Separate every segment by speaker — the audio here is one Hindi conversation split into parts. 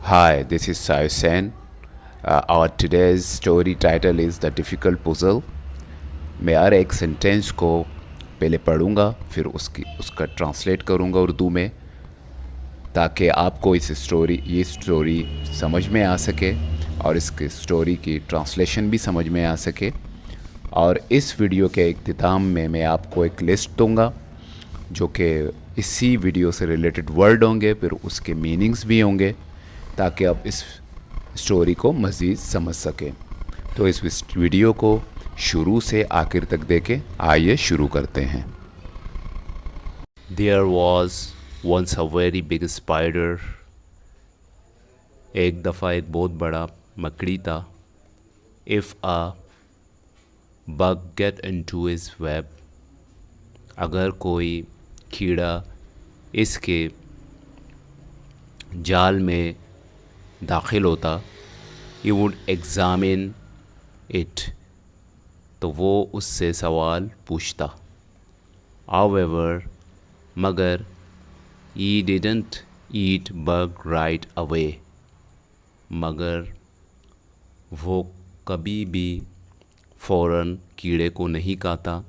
Speaker 1: Hi, this is Sai Sen. Our today's story title is The Difficult Puzzle. मैं हर एक सेंटेंस को पहले पढ़ूंगा फिर उसका ट्रांसलेट करूंगा उर्दू में ताकि आपको ये स्टोरी समझ में आ सके और इसकी स्टोरी की ट्रांसलेशन भी समझ में आ सके। और इस वीडियो के इख्तिताम में मैं आपको एक लिस्ट दूंगा जो कि इसी वीडियो से रिलेटेड वर्ड होंगे, फिर उसके मीनिंग्स भी होंगे ताकि आप इस स्टोरी को मज़ीद समझ सकें। तो इस वीडियो को शुरू से आखिर तक देखें। आइए शुरू करते हैं।
Speaker 2: There was once a very big spider. एक दफ़ा एक बहुत बड़ा मकड़ी था. If a bug get into his web, अगर कोई कीड़ा इसके जाल में दाखिल होता, he would examine it, तो वो उससे सवाल पूछता. However, मगर he didn't eat bug right away, मगर वो कभी भी फ़ौरन कीड़े को नहीं खाता.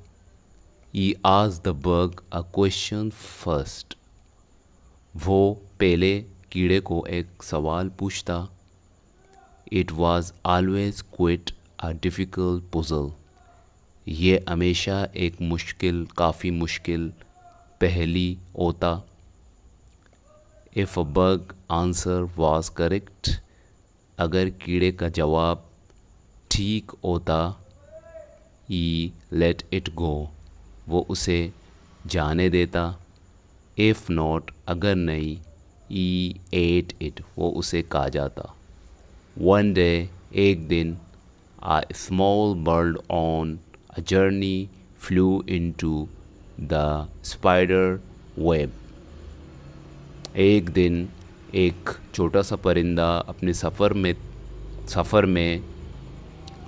Speaker 2: He asked the bug a question first, वो पहले कीड़े को एक सवाल पूछता. It was always quite a difficult puzzle, ये हमेशा एक काफ़ी मुश्किल पहेली होता. If a bug answer was correct, अगर कीड़े का जवाब ठीक होता, he let it go, वो उसे जाने देता. If not, अगर नहीं, he ate it, वो उसे खा जाता. One day, एक दिन, a small bird on a journey flew into the spider web. एक दिन एक छोटा सा परिंदा अपने सफ़र में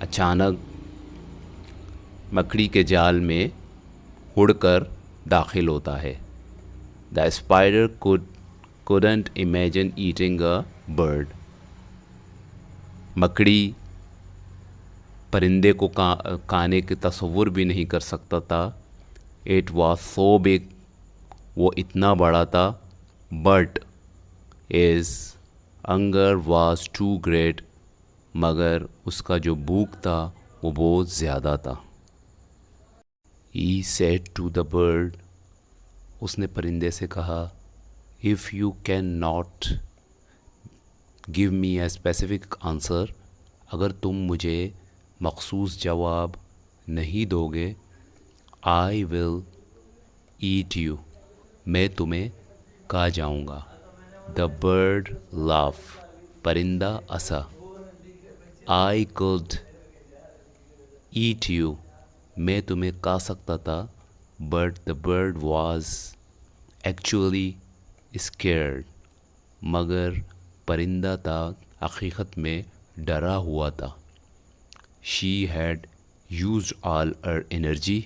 Speaker 2: अचानक मकड़ी के जाल में उड़कर दाखिल होता है. The spider couldn't imagine eating a bird. मकड़ी परिंदे को खाने के तसव्वुर भी नहीं कर सकता था. It was so big, वो इतना बड़ा था. But his hunger was too great, मगर उसका जो भूख था वो बहुत ज़्यादा था. He said to the bird, उसने परिंदे से कहा, If you cannot give me a specific answer, अगर तुम मुझे मखसूस जवाब नहीं दोगे, I will eat you, मैं तुम्हें खा जाऊँगा. The bird laughed, परिंदा हंसा. I could eat you, मैं तुम्हें खा सकता था. But the bird was actually scared, मगर परिंदा था हकीकत में डरा हुआ था. She had used all her energy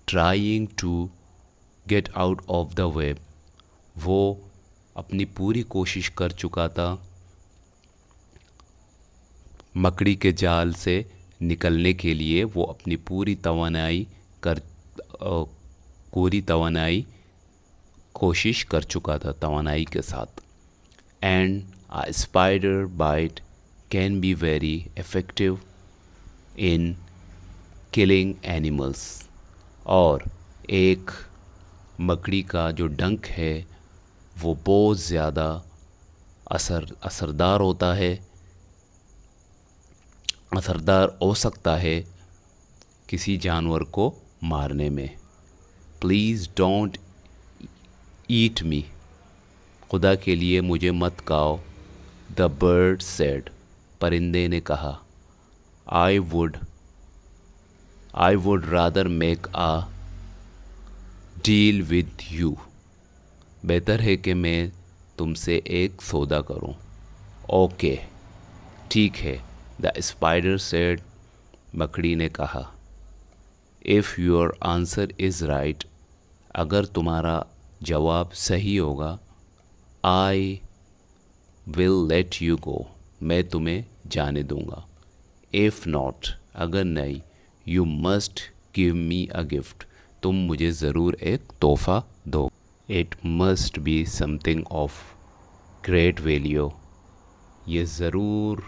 Speaker 2: trying to get out of the web, वो अपनी पूरी कोशिश कर चुका था मकड़ी के जाल से निकलने के लिए. वो अपनी पूरी कोशिश कर चुका था तवानाई के साथ. And a spider bite can be very effective in killing animals, और एक मकड़ी का जो डंक है वो बहुत ज़्यादा असरदार हो सकता है किसी जानवर को मारने में. प्लीज़ डोंट ईट मी, खुदा के लिए मुझे मत खाओ. द बर्ड सेड, परिंदे ने कहा. I would rather make a deal with you, बेहतर है कि मैं तुमसे एक सौदा करूं. ओके, ठीक है. द स्पाइडर सेड, मकड़ी ने कहा. If your answer is right, अगर तुम्हारा जवाब सही होगा, I will let you go, मैं तुम्हें जाने दूंगा। इफ़ नॉट, अगर नहीं, you must give me a gift, तुम मुझे ज़रूर एक तोहफ़ा दो। It must be something of great value, ये ज़रूर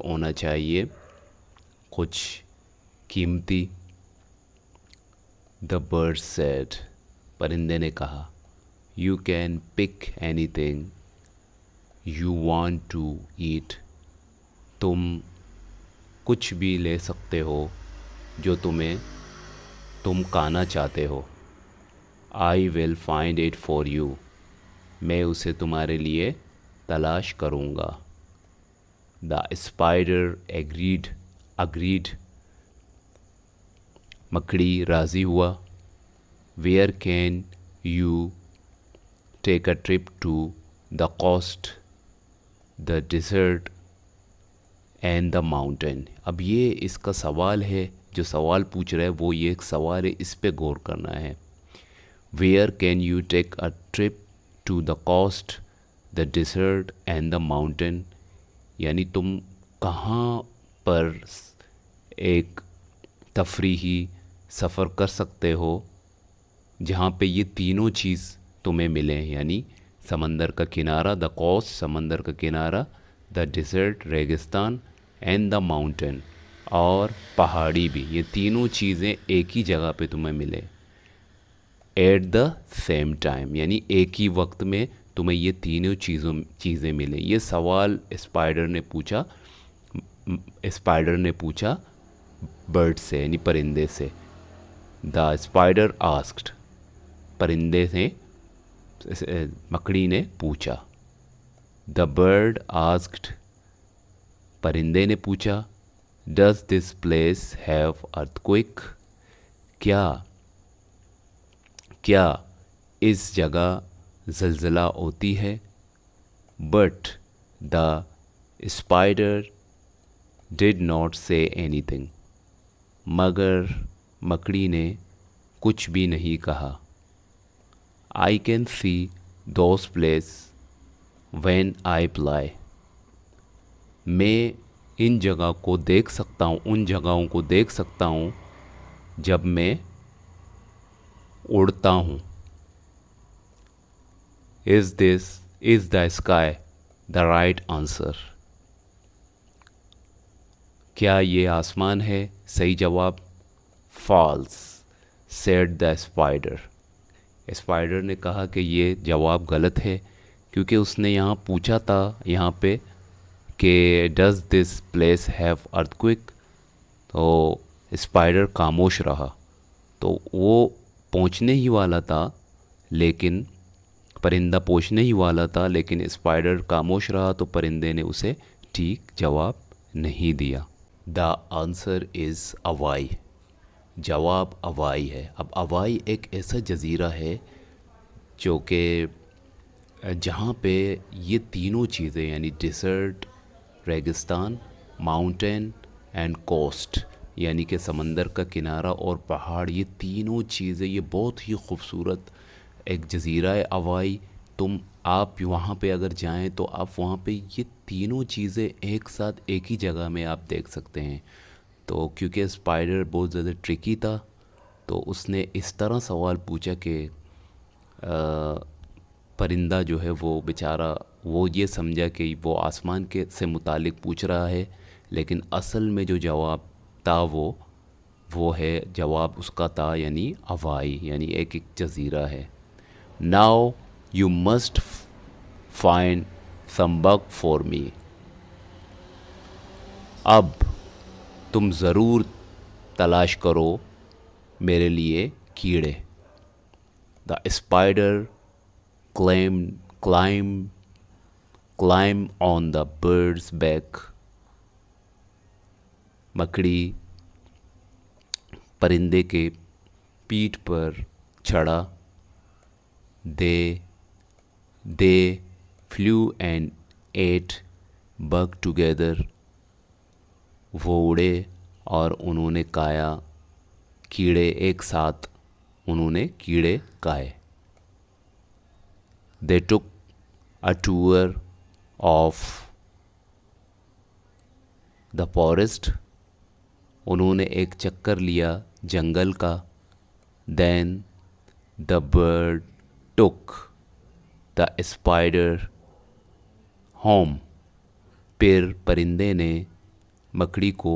Speaker 2: होना चाहिए कुछ कीमती। द बर्ड सेड, परिंदे ने कहा, you can pick anything you want to eat, तुम कुछ भी ले सकते हो जो तुम खाना चाहते हो। I will find it for you, मैं उसे तुम्हारे लिए तलाश करूँगा। द स्पाइडर अग्रीड, मकड़ी राज़ी हुआ। Where can you take a trip to the coast, the desert and the mountain. अब ये इसका सवाल है, जो सवाल पूछ रहा है वो ये एक सवाल है, इस पे गौर करना है। Where can you take a trip to the coast, the desert and the mountain, यानी तुम कहाँ पर एक तफरीही सफ़र कर सकते हो जहाँ पे ये तीनों चीज़ तुम्हें मिलें, यानी समंदर का किनारा, द कोस्ट समंदर का किनारा, द डिज़र्ट रेगिस्तान, एंड द माउंटेन और पहाड़ी भी, ये तीनों चीज़ें एक ही जगह पे तुम्हें मिले एट द सेम टाइम, यानी एक ही वक्त में तुम्हें ये तीनों चीज़ें मिलें। ये सवाल स्पाइडर ने पूछा बर्ड से, यानी परिंदे से। द स्पाइडर आस्क्ड, परिंदे से मकड़ी ने पूछा। द बर्ड आस्क्ड, परिंदे ने पूछा। Does this place have earthquake, क्या इस जगह ज़लज़ला होती है। But the spider did not say anything, मगर मकड़ी ने कुछ भी नहीं कहा। I can see those place when I fly, मैं इन जगह को देख सकता हूँ, उन जगहों को देख सकता हूँ जब मैं उड़ता हूँ। Is the sky the right answer, क्या ये आसमान है सही जवाब। फॉल्स सेड द स्पाइडर ने कहा कि ये जवाब गलत है, क्योंकि उसने यहाँ पूछा था यहाँ पे कि does this place have earthquake, तो स्पाइडर खामोश रहा। तो वो पहुँचने ही वाला था, लेकिन परिंदा पहुँचने ही वाला था, लेकिन स्पाइडर खामोश रहा, तो परिंदे ने उसे ठीक जवाब नहीं दिया। द आंसर इज़ अवाई, जवाब अवाई है। अब अवाई एक ऐसा जज़ीरा है जो कि जहाँ पे ये तीनों चीज़ें, यानी डिज़र्ट, रेगिस्तान, माउंटेन एंड कोस्ट, यानी कि समंदर का किनारा और पहाड़, ये तीनों चीज़ें, ये बहुत ही खूबसूरत एक जज़ीरा है अवाई। आप वहाँ पे अगर जाएं तो आप वहाँ पे ये तीनों चीज़ें एक साथ एक ही जगह में आप देख सकते हैं। तो क्योंकि स्पाइडर बहुत ज़्यादा ट्रिकी था, तो उसने इस तरह सवाल पूछा कि परिंदा जो है वो बेचारा, वो ये समझा कि वो आसमान के से मुतालिक पूछ रहा है, लेकिन असल में जो जवाब था वो है, जवाब उसका था यानी हवाई, यानी एक जज़ीरा है। Now you must find some bug for me, अब तुम ज़रूर तलाश करो मेरे लिए कीड़े। The spider climb on the bird's back, मकड़ी परिंदे के पीठ पर चढ़ा। they flew and ate bug together, वो उड़े और उन्होंने खाया कीड़े, एक साथ उन्होंने कीड़े खाए। they took a tour of the forest, उन्होंने एक चक्कर लिया जंगल का. Then the bird took the spider home. फिर परिंदे ने मकड़ी को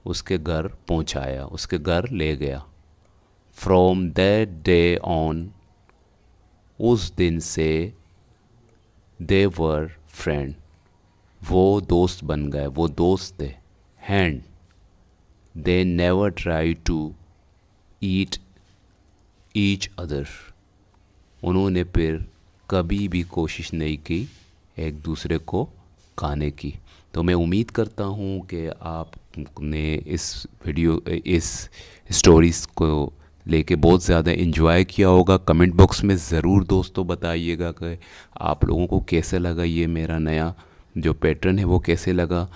Speaker 2: उसके घर पहुंचाया, उसके घर ले गया. From that day on, उस दिन से they were friend. वो दोस्त बन गए, वो दोस्त थे. And they never tried to eat each other. उन्होंने फिर कभी भी कोशिश नहीं की एक दूसरे को खाने की. तो मैं उम्मीद करता हूँ कि आपने इस स्टोरीज़ को लेके बहुत ज़्यादा इन्जॉय किया होगा. कमेंट बॉक्स में ज़रूर दोस्तों बताइएगा कि आप लोगों को कैसे लगा ये मेरा नया जो पैटर्न है वो कैसे लगा.